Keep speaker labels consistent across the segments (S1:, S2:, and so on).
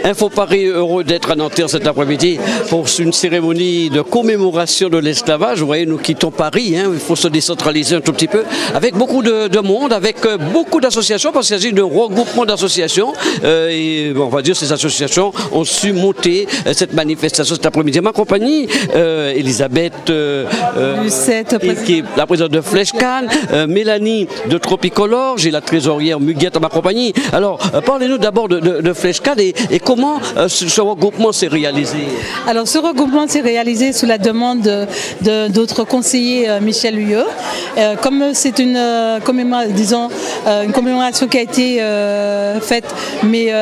S1: Info Paris, heureux d'être à Nanterre cet après-midi pour une cérémonie de commémoration de l'esclavage. Vous voyez, nous quittons Paris, hein, il faut se décentraliser un tout petit peu, avec beaucoup de monde, avec beaucoup d'associations, parce qu'il s'agit de regroupement d'associations. Et on va dire ces associations ont su monter cette manifestation cet après-midi. Ma compagnie, Elisabeth, qui est la présidente de Fleshcan, Mélanie de Tropicolor, j'ai la trésorière Muguette à ma compagnie. Alors, parlez-nous d'abord de Fleshcan et comment ce regroupement s'est réalisé.
S2: Alors, ce regroupement s'est réalisé sous la demande d'autres conseillers Michel Huyeux. Comme c'est une commémoration qui a été faite, mais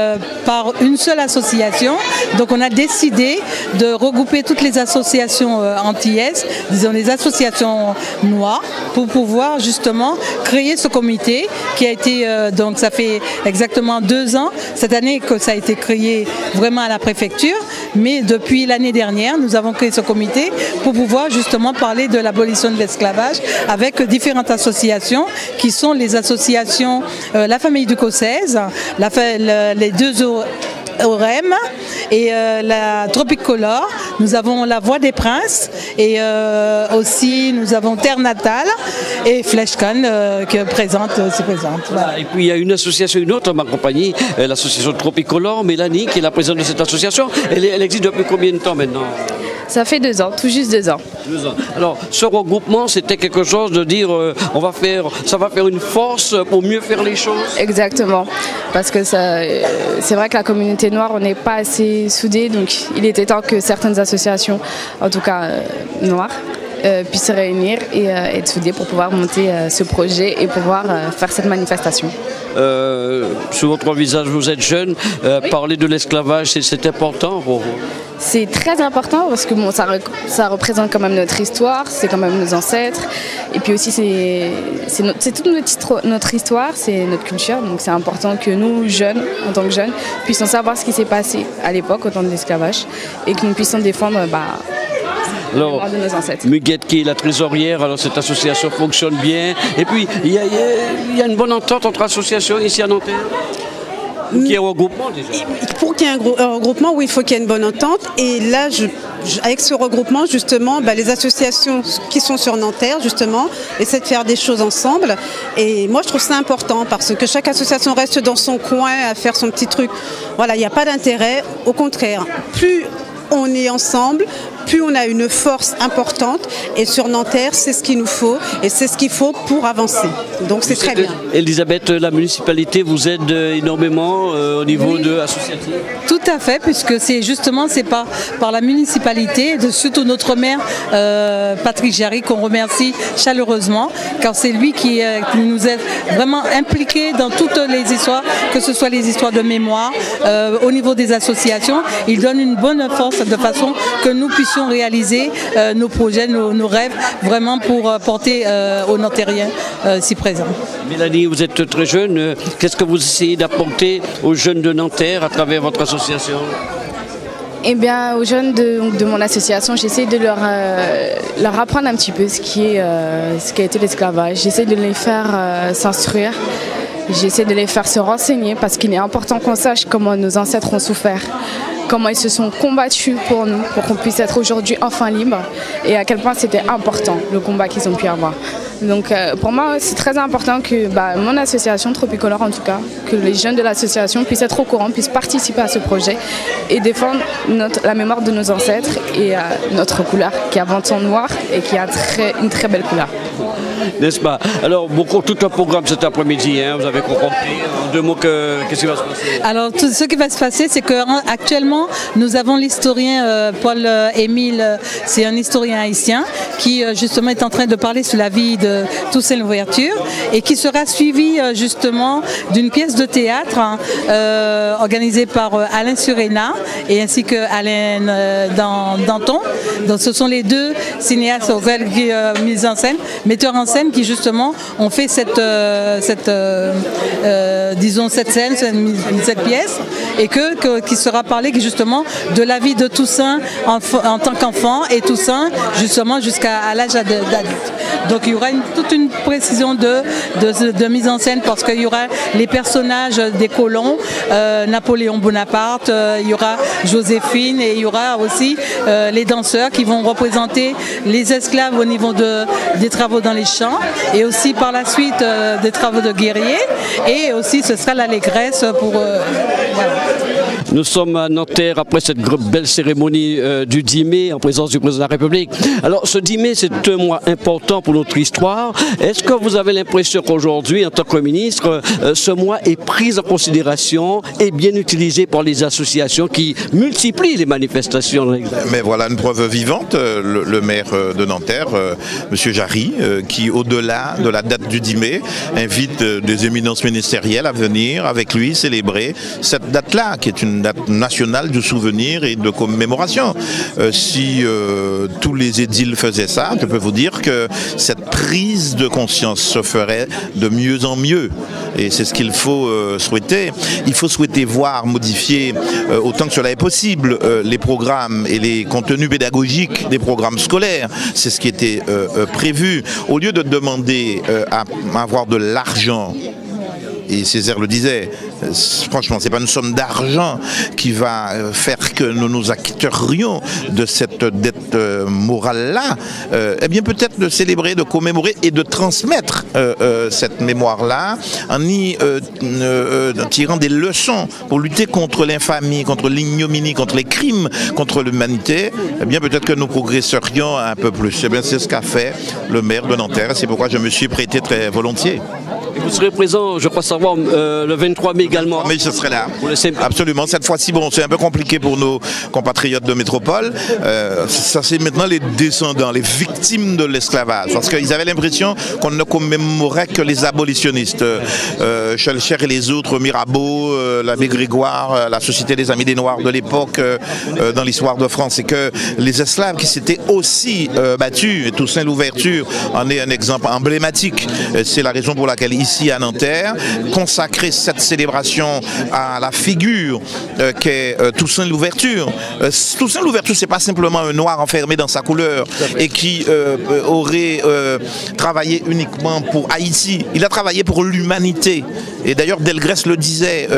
S2: par une seule association, donc on a décidé de regrouper toutes les associations antillaises, disons les associations noires, pour pouvoir justement créer ce comité qui a été, donc ça fait exactement 2 ans, cette année que ça a été créé vraiment à la préfecture, mais depuis l'année dernière, nous avons créé ce comité pour pouvoir justement parler de l'abolition de l'esclavage avec différentes associations qui sont les associations La Famille du Caucase, les 2 OREM et la Tropicolor. Nous avons la Voix des Princes et aussi nous avons Terre Natale et Fleshcan qui se présente. Voilà.
S1: Et puis il y a une association, une autre, ma compagnie, l'association Tropicolor, Mélanie, qui est la présidente de cette association. Elle existe depuis combien de temps maintenant?
S3: Ça fait 2 ans, tout juste 2 ans.
S1: 2 ans. Alors, ce regroupement, c'était quelque chose de dire, ça va faire une force pour mieux faire les choses.
S3: Exactement, parce que c'est vrai que la communauté noire, on n'est pas assez soudés, donc il était temps que certaines associations, en tout cas noires, puissent se réunir et être soudées pour pouvoir monter ce projet et pouvoir faire cette manifestation.
S1: Sur votre visage, vous êtes jeune, oui. Parler de l'esclavage, c'est important pour vous?
S3: C'est très important parce que bon, ça représente quand même notre histoire, c'est quand même nos ancêtres. Et puis aussi, c'est toute notre histoire, c'est notre culture. Donc c'est important que nous, jeunes, en tant que jeunes, puissions savoir ce qui s'est passé à l'époque au temps de l'esclavage et que nous puissions défendre
S1: alors, de nos ancêtres. Muguette qui est la trésorière, alors cette association fonctionne bien. Et puis, il y a une bonne entente entre associations ici à Nanterre? Qu'il y ait un regroupement déjà.
S4: Pour qu'il y ait un regroupement, oui, il faut qu'il y ait une bonne entente. Et là, avec ce regroupement, justement, les associations qui sont sur Nanterre, justement, essaient de faire des choses ensemble. Et moi, je trouve ça important parce que chaque association reste dans son coin à faire son petit truc. Voilà, il n'y a pas d'intérêt. Au contraire, plus on est ensemble, plus on a une force importante. Et sur Nanterre, c'est ce qu'il nous faut et c'est ce qu'il faut pour avancer. Donc c'est très bien.
S1: Elisabeth, la municipalité vous aide énormément au niveau de l'associatif?
S2: Tout à fait, puisque c'est par la municipalité, surtout notre maire Patrick Jarry, qu'on remercie chaleureusement, car c'est lui qui nous a vraiment impliqués dans toutes les histoires, que ce soit les histoires de mémoire, au niveau des associations. Il donne une bonne force de façon que nous puissions réaliser nos projets, nos rêves, vraiment pour porter aux Nantériens si présents.
S1: Mélanie, vous êtes très jeune. Qu'est-ce que vous essayez d'apporter aux jeunes de Nanterre à travers votre association?
S3: Eh bien, aux jeunes de mon association, j'essaie de leur apprendre un petit peu ce qu'a été l'esclavage. J'essaie de les faire s'instruire. J'essaie de les faire se renseigner parce qu'il est important qu'on sache comment nos ancêtres ont souffert, comment ils se sont combattus pour nous, pour qu'on puisse être aujourd'hui enfin libres et à quel point c'était important le combat qu'ils ont pu avoir. Donc pour moi, c'est très important que mon association Tropicolor, en tout cas, que les jeunes de l'association puissent être au courant, puissent participer à ce projet et défendre la mémoire de nos ancêtres et notre couleur qui est avant tout noire et qui a une très belle couleur.
S1: N'est-ce pas? Alors, tout un programme cet après-midi, hein, vous avez compris. En 2 mots, qu'est-ce qui va se passer?
S2: Alors, tout ce qui va se passer, c'est qu'actuellement, nous avons l'historien Paul-Émile, c'est un historien haïtien, qui justement est en train de parler sur la vie de Toussaint Louverture et qui sera suivi justement d'une pièce de théâtre organisée par Alain Surena et ainsi que Alain Danton. Donc, ce sont les 2 cinéastes qui mis en scène, metteurs en scène qui justement ont fait cette scène, cette pièce, et qui sera parlé justement de la vie de Toussaint en tant qu'enfant et Toussaint justement jusqu'à l'âge d'adulte. Donc il y aura toute une précision de mise en scène parce qu'il y aura les personnages des colons, Napoléon Bonaparte, il y aura Joséphine et il y aura aussi les danseurs qui vont représenter les esclaves au niveau des travaux dans les champs et aussi par la suite des travaux de guerriers et aussi ce sera l'allégresse pour... voilà.
S1: Nous sommes à Nanterre après cette belle cérémonie du 10 mai en présence du président de la République. Alors ce 10 mai c'est un mois important pour notre histoire. Est-ce que vous avez l'impression qu'aujourd'hui en tant que ministre, ce mois est pris en considération et bien utilisé par les associations qui multiplient les manifestations?
S5: Mais voilà une preuve vivante, le maire de Nanterre, M. Jarry, qui au-delà de la date du 10 mai invite des éminences ministérielles à venir avec lui célébrer cette date-là qui est une date nationale du souvenir et de commémoration. Si tous les édiles faisaient ça, je peux vous dire que cette prise de conscience se ferait de mieux en mieux. Et c'est ce qu'il faut souhaiter. Il faut souhaiter voir modifier autant que cela est possible les programmes et les contenus pédagogiques des programmes scolaires. C'est ce qui était prévu. Au lieu de demander à avoir de l'argent, et Césaire le disait, franchement, c'est pas une somme d'argent qui va faire que nous nous acquitterions de cette dette morale-là. Eh bien, peut-être de célébrer, de commémorer et de transmettre cette mémoire-là en y tirant des leçons pour lutter contre l'infamie, contre l'ignominie, contre les crimes, contre l'humanité. Eh bien, peut-être que nous progresserions un peu plus. Eh bien, c'est ce qu'a fait le maire de Nanterre. C'est pourquoi je me suis prêté très volontiers.
S1: Et vous serez présent, je crois savoir, le 23 mai également.
S5: Mais je serai là. Absolument. Cette fois-ci, bon, c'est un peu compliqué pour nos compatriotes de métropole. Ça, c'est maintenant les descendants, les victimes de l'esclavage. Parce qu'ils avaient l'impression qu'on ne commémorait que les abolitionnistes. Schellcher et les autres, Mirabeau, l'abbé Grégoire, la Société des Amis des Noirs de l'époque dans l'histoire de France. Et que les esclaves qui s'étaient aussi battus, et Toussaint Louverture en est un exemple emblématique. C'est la raison pour laquelle ici à Nanterre, consacrer cette célébration à la figure qu'est Toussaint Louverture. Toussaint Louverture, c'est pas simplement un noir enfermé dans sa couleur et qui aurait travaillé uniquement pour Haïti. Il a travaillé pour l'humanité. Et d'ailleurs, Delgrès le disait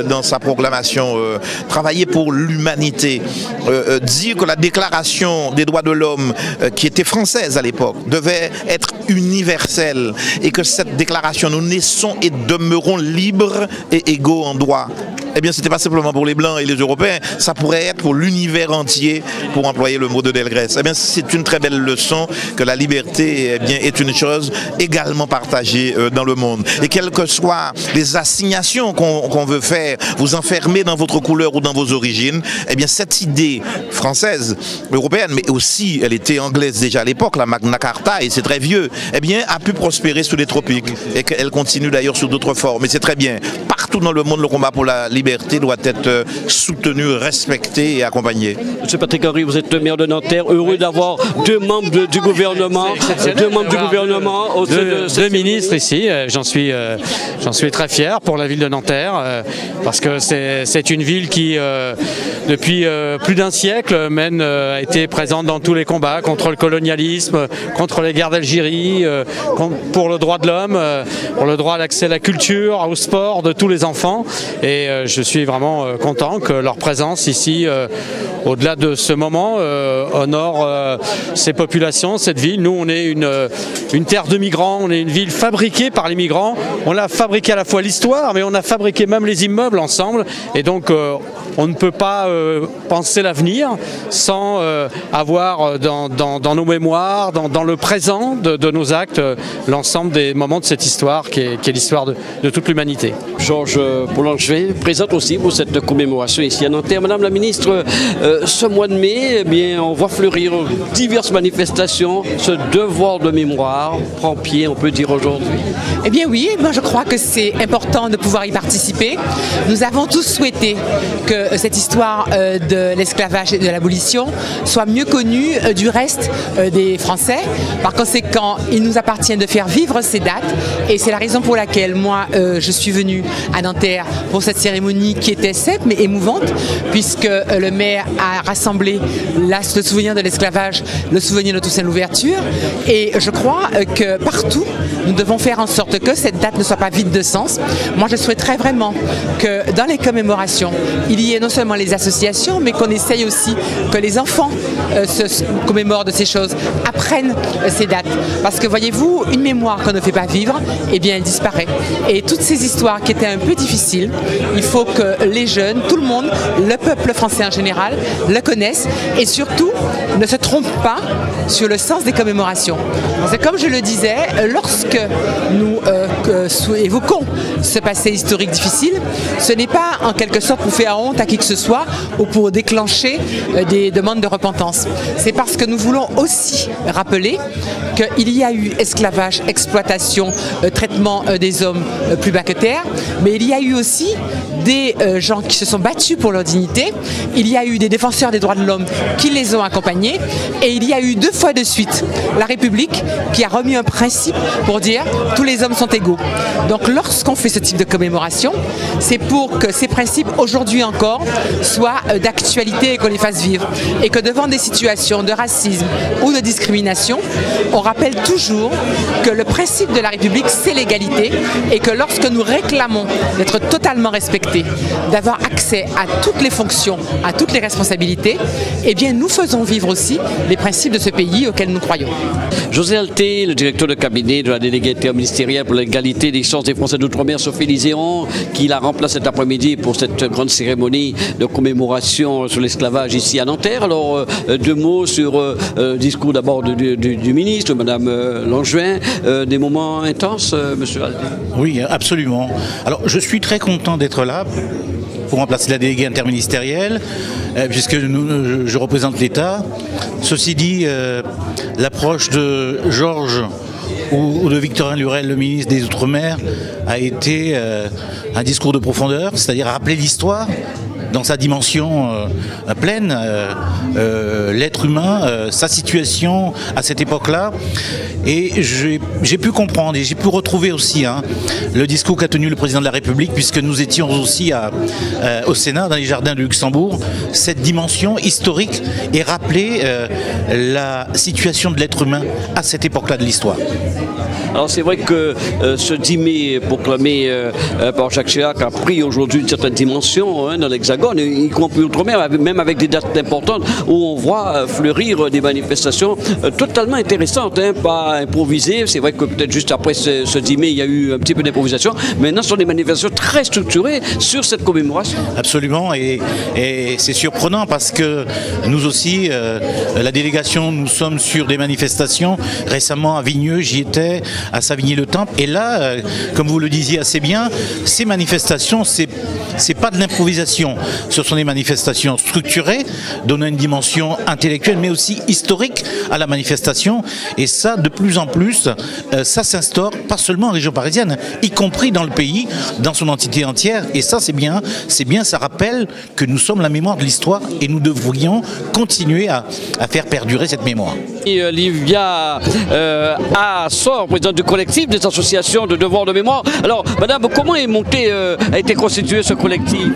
S5: dans sa proclamation, travailler pour l'humanité. Dire que la déclaration des droits de l'homme, qui était française à l'époque, devait être universelle et que cette déclaration, nous naissons et demeurons libres et égaux en droit. Eh bien, c'était pas simplement pour les Blancs et les Européens, ça pourrait être pour l'univers entier, pour employer le mot de Delgrès. Eh bien, c'est une très belle leçon que la liberté, eh bien, est une chose également partagée dans le monde. Et quelles que soient les assignations qu'on veut faire, vous enfermer dans votre couleur ou dans vos origines, eh bien, cette idée française, européenne, mais aussi, elle était anglaise déjà à l'époque, la Magna Carta, et c'est très vieux, eh bien, a pu prospérer sous les tropiques. Et qu'elle continue d'ailleurs sous d'autres formes. Et c'est très bien. Partout dans le monde, le combat pour la liberté doit être soutenu, respecté et accompagné.
S1: Monsieur Patrick Henry, vous êtes le maire de Nanterre, heureux d'avoir deux membres du gouvernement,
S6: deux ministres ici. J'en suis très fier pour la ville de Nanterre parce que c'est une ville qui, depuis plus d'un siècle, a été présente dans tous les combats contre le colonialisme, contre les guerres d'Algérie, pour le droit de l'homme, pour le droit à l'accès à la culture, au sport de tous les enfants. Et je suis vraiment content que leur présence ici, au-delà de ce moment, honore ces populations, cette ville. Nous, on est une terre de migrants, on est une ville fabriquée par les migrants. On a fabriqué à la fois l'histoire, mais on a fabriqué même les immeubles ensemble. Et donc, on ne peut pas penser l'avenir sans avoir dans nos mémoires, dans le présent de nos actes, l'ensemble des moments de cette histoire qui est l'histoire de toute l'humanité.
S1: Georges Boulanger, président présente aussi pour cette commémoration ici à Nanterre. Madame la ministre, ce mois de mai, eh bien, on voit fleurir diverses manifestations. Ce devoir de mémoire prend pied, on peut dire aujourd'hui.
S7: Eh bien oui, moi je crois que c'est important de pouvoir y participer. Nous avons tous souhaité que cette histoire de l'esclavage et de l'abolition soit mieux connue du reste des Français. Par conséquent, il nous appartient de faire vivre ces dates et c'est la raison pour laquelle moi je suis venue à Nanterre pour cette cérémonie qui était simple mais émouvante, puisque le maire a rassemblé le souvenir de l'esclavage, le souvenir de Toussaint Louverture, et je crois que partout nous devons faire en sorte que cette date ne soit pas vide de sens. Moi je souhaiterais vraiment que dans les commémorations il y ait non seulement les associations mais qu'on essaye aussi que les enfants se commémorent de ces choses, apprennent ces dates, parce que voyez-vous, une mémoire qu'on ne fait pas vivre, eh bien elle disparaît. Et toutes ces histoires qui étaient un peu difficiles, il faut que les jeunes, tout le monde, le peuple français en général, le connaissent et surtout ne se trompent pas sur le sens des commémorations. Parce que comme je le disais, lorsque nous évoquons ce passé historique difficile, ce n'est pas en quelque sorte pour faire honte à qui que ce soit ou pour déclencher des demandes de repentance. C'est parce que nous voulons aussi rappeler qu'il y a eu esclavage, exploitation, traitement des hommes plus bas que terre, mais il y a eu aussi des gens qui se sont battus pour leur dignité, il y a eu des défenseurs des droits de l'homme qui les ont accompagnés, et il y a eu 2 fois de suite la République qui a remis un principe pour dire tous les hommes sont égaux. Donc lorsqu'on fait ce type de commémoration, c'est pour que ces principes aujourd'hui encore soient d'actualité et qu'on les fasse vivre. Et que devant des situations de racisme ou de discrimination, on rappelle toujours que le principe de la République c'est l'égalité et que lorsque nous réclamons d'être totalement respectés, d'avoir accès à toutes les fonctions, à toutes les responsabilités, eh bien nous faisons vivre aussi les principes de ce pays auquel nous croyons.
S1: José Alté, le directeur de cabinet de la déléguée interministérielle pour l'égalité des chances des Français d'Outre-mer, Sophie Liséon, qui la remplace cet après-midi pour cette grande cérémonie de commémoration sur l'esclavage ici à Nanterre. Alors, 2 mots sur le discours d'abord du ministre, Madame Langevin, des moments intenses, Monsieur Alté.
S8: Oui, absolument. Alors, je suis très content d'être là pour remplacer la déléguée interministérielle, puisque je représente l'État. Ceci dit, l'approche de Georges ou de Victorin Lurel, le ministre des Outre-mer, a été un discours de profondeur, c'est-à-dire rappeler l'histoire dans sa dimension pleine, l'être humain, sa situation à cette époque-là. Et j'ai pu comprendre et j'ai pu retrouver aussi le discours qu'a tenu le président de la République, puisque nous étions aussi au Sénat, dans les jardins de Luxembourg, cette dimension historique et rappeler la situation de l'être humain à cette époque-là de l'histoire.
S1: Alors c'est vrai que ce 10 mai proclamé par Jacques Chirac a pris aujourd'hui une certaine dimension dans l'Hexagone, y compris outre-mer, même avec des dates importantes où on voit fleurir des manifestations totalement intéressantes, pas improvisées. C'est vrai que peut-être juste après ce 10 mai, il y a eu un petit peu d'improvisation. Maintenant, ce sont des manifestations très structurées sur cette commémoration.
S8: Absolument, et c'est surprenant parce que nous aussi, la délégation, nous sommes sur des manifestations. Récemment à Vigneux, j'y étais, à Savigny-le-Temple. Et là, comme vous le disiez assez bien, ces manifestations, c'est pas de l'improvisation. Ce sont des manifestations structurées, donnant une dimension intellectuelle, mais aussi historique à la manifestation. Et ça, de plus en plus, ça s'instaure, pas seulement en région parisienne, y compris dans le pays, dans son entité entière. Et ça, c'est bien, ça rappelle que nous sommes la mémoire de l'histoire et nous devrions continuer à faire perdurer cette mémoire.
S1: Et Livia Assor, présidente du collectif des associations de devoir de mémoire. Alors, madame, comment a été constitué ce collectif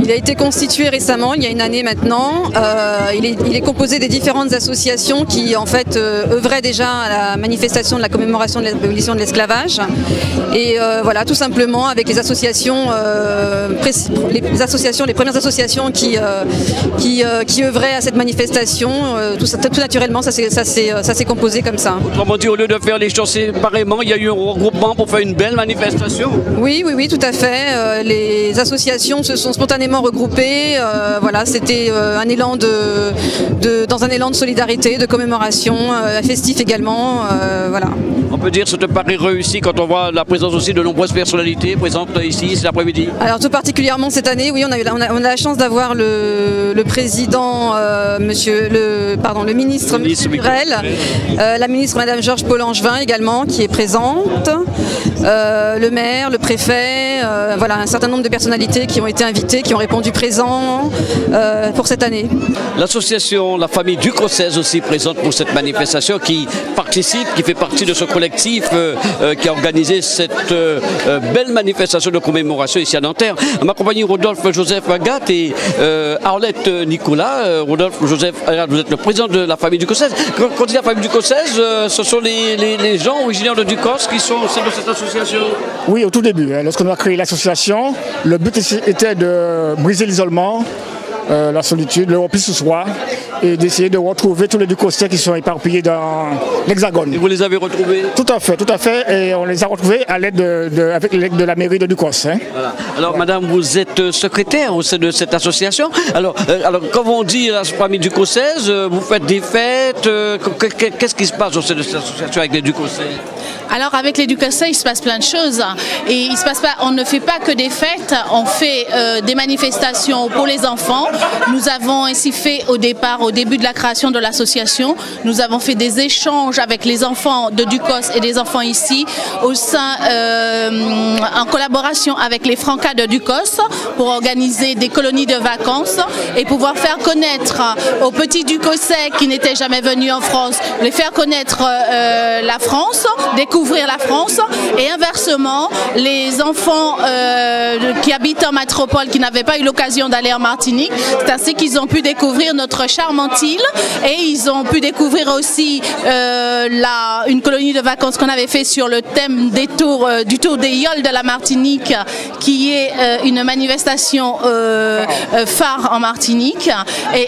S9: Il a été constitué récemment, il y a une année maintenant. Il est composé des différentes associations qui, en fait, œuvraient déjà à la manifestation de la commémoration de l'abolition de l'esclavage. Et voilà, tout simplement, avec les associations, les premières associations qui œuvraient à cette manifestation, tout naturellement, ça s'est composé comme ça.
S1: Autrement dit, au lieu de faire les choses séparément, il y a eu un regroupement pour faire une belle manifestation.
S9: Oui, tout à fait. Les associations se sont spontanément regroupées. Voilà, c'était dans un élan de solidarité, de commémoration, festif également. Voilà.
S1: On peut dire que c'est un pari réussi quand on voit la présence aussi de nombreuses personnalités présentes ici cet après-midi.
S9: Alors tout particulièrement cette année, oui, on a la chance d'avoir le président, le ministre Burel, la ministre Madame Georges Paul-Angevin également qui est présente, le maire, le préfet, voilà, un certain nombre de personnalités qui ont été invitées, qui ont répondu présent pour cette année.
S1: L'association La Famille Ducossaize aussi présente pour cette manifestation qui participe, qui fait partie de ce collectif qui a organisé cette belle manifestation de commémoration ici à Nanterre. À ma compagnie Rodolphe Joseph Agathe et Arlette Nicolas. Rodolphe Joseph Agathe, vous êtes le président de La Famille Ducossaize. Quand on dit La Famille Ducossaize, ce sont les gens originaires de Ducos qui sont au sein de cette association?
S10: Oui, au tout début, lorsqu'on a créé l'association, le but était de briser l'isolement, la solitude, le repli sur soi, et d'essayer de retrouver tous les Ducossais qui sont éparpillés dans l'Hexagone.
S1: Et vous les avez retrouvés? Tout à
S10: fait, et on les a retrouvés avec l'aide de la mairie de Ducos. Hein.
S1: Voilà. Alors madame, vous êtes secrétaire au sein de cette association. Alors comme on dit La Famille Ducossaize, vous faites des fêtes, qu'est-ce qui se passe au sein de cette association avec les Ducossais?
S11: Alors avec les Ducossais, il se passe plein de choses. Et on ne fait pas que des fêtes, on fait des manifestations pour les enfants. Nous avons ainsi fait au début de la création de l'association, nous avons fait des échanges avec les enfants de Ducos et des enfants ici, en collaboration avec les Francas de Ducos pour organiser des colonies de vacances et pouvoir faire connaître aux petits Ducossais qui n'étaient jamais venus en France, les faire connaître la France, découvrir la France, et inversement, les enfants qui habitent en métropole, qui n'avaient pas eu l'occasion d'aller en Martinique, c'est ainsi qu'ils ont pu découvrir notre charmante île, et ils ont pu découvrir aussi une colonie de vacances qu'on avait fait sur le thème du tour des Yoles de la Martinique, qui est une manifestation phare en Martinique,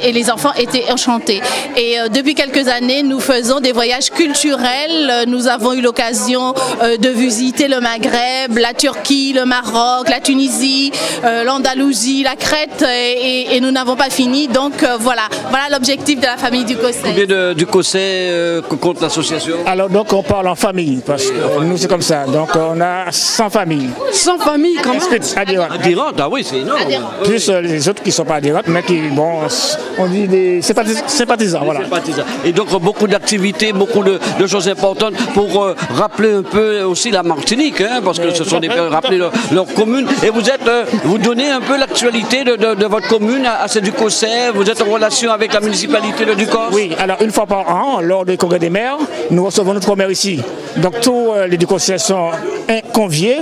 S11: et les enfants étaient enchantés. Et depuis quelques années, nous faisons des voyages culturels. Nous avons eu l'occasion de visiter le Maghreb, la Turquie, le Maroc, la Tunisie, l'Andalousie, la Crète, et nous n'avons pas fini. Donc voilà l'objectif de La Famille Ducossaize.
S1: Combien de Ducossais compte l'association?
S10: Alors donc on parle en famille, parce que nous c'est comme ça. Donc on a 100 familles.
S1: 100 familles quand même?
S10: Adhérentes.
S1: Adhérentes, ah oui, c'est énorme.
S10: Plus les autres qui ne sont pas adhérentes, mais qui, bon, on dit des sympathisants. Voilà.
S1: Et donc beaucoup d'activités, beaucoup de choses importantes pour rappeler un peu aussi la Martinique, hein, parce que ce sont rappeler leur commune. Et vous donnez un peu l'actualité de votre commune à ces Ducossais. Vous êtes en relation avec la municipalité de Ducos?
S10: Oui, alors une fois par an, lors du congrès des maires, nous recevons notre maire ici. Donc tous les Ducossais sont conviés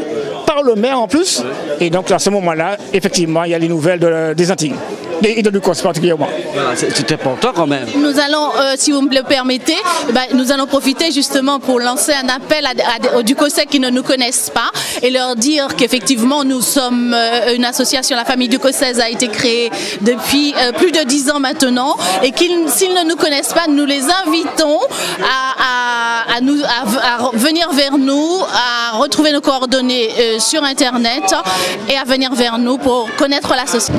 S10: par le maire en plus. Et donc à ce moment-là, effectivement, il y a les nouvelles des Antilles. Et de Ducos particulièrement.
S1: Voilà, c'est important quand même.
S11: Nous allons, si vous me le permettez, nous allons profiter justement pour lancer un appel aux Ducossais qui ne nous connaissent pas et leur dire qu'effectivement nous sommes une association, La Famille Ducossaize a été créée depuis plus de 10 ans maintenant, et s'ils ne nous connaissent pas, nous les invitons à venir vers nous, à retrouver nos coordonnées sur Internet et à venir vers nous pour connaître l'association.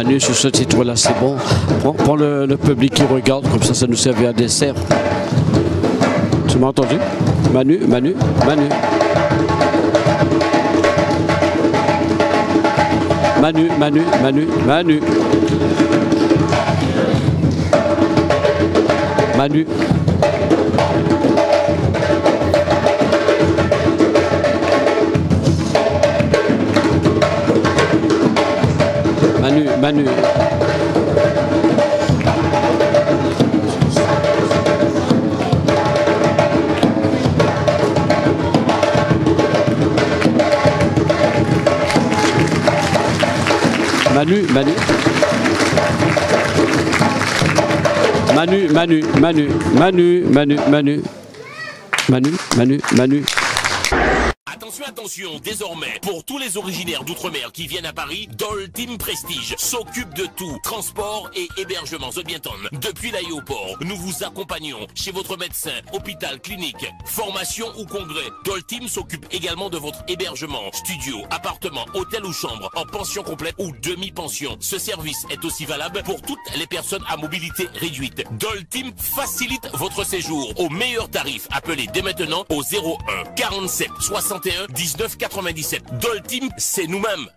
S1: venus sur ce titre-là, c'est bon. Prends le public qui regarde, comme ça nous servait à dessert. Tu m'as entendu? Manu, Manu, Manu. Manu, Manu, Manu, Manu. Manu. Manu, Manu. Manu, Manu. Manu, Manu, Manu, Manu, Manu, Manu. Manu, Manu, Manu.
S12: Attention, désormais, pour tous les originaires d'outre-mer qui viennent à Paris, Dole Team Prestige s'occupe de tout, transport et hébergement. Depuis l'aéroport, nous vous accompagnons chez votre médecin, hôpital, clinique, formation ou congrès. Dole Team s'occupe également de votre hébergement, studio, appartement, hôtel ou chambre, en pension complète ou demi-pension. Ce service est aussi valable pour toutes les personnes à mobilité réduite. Dole Team facilite votre séjour au meilleur tarif. Appelez dès maintenant au 01 47 61 19 97. Dole Team, c'est nous-mêmes.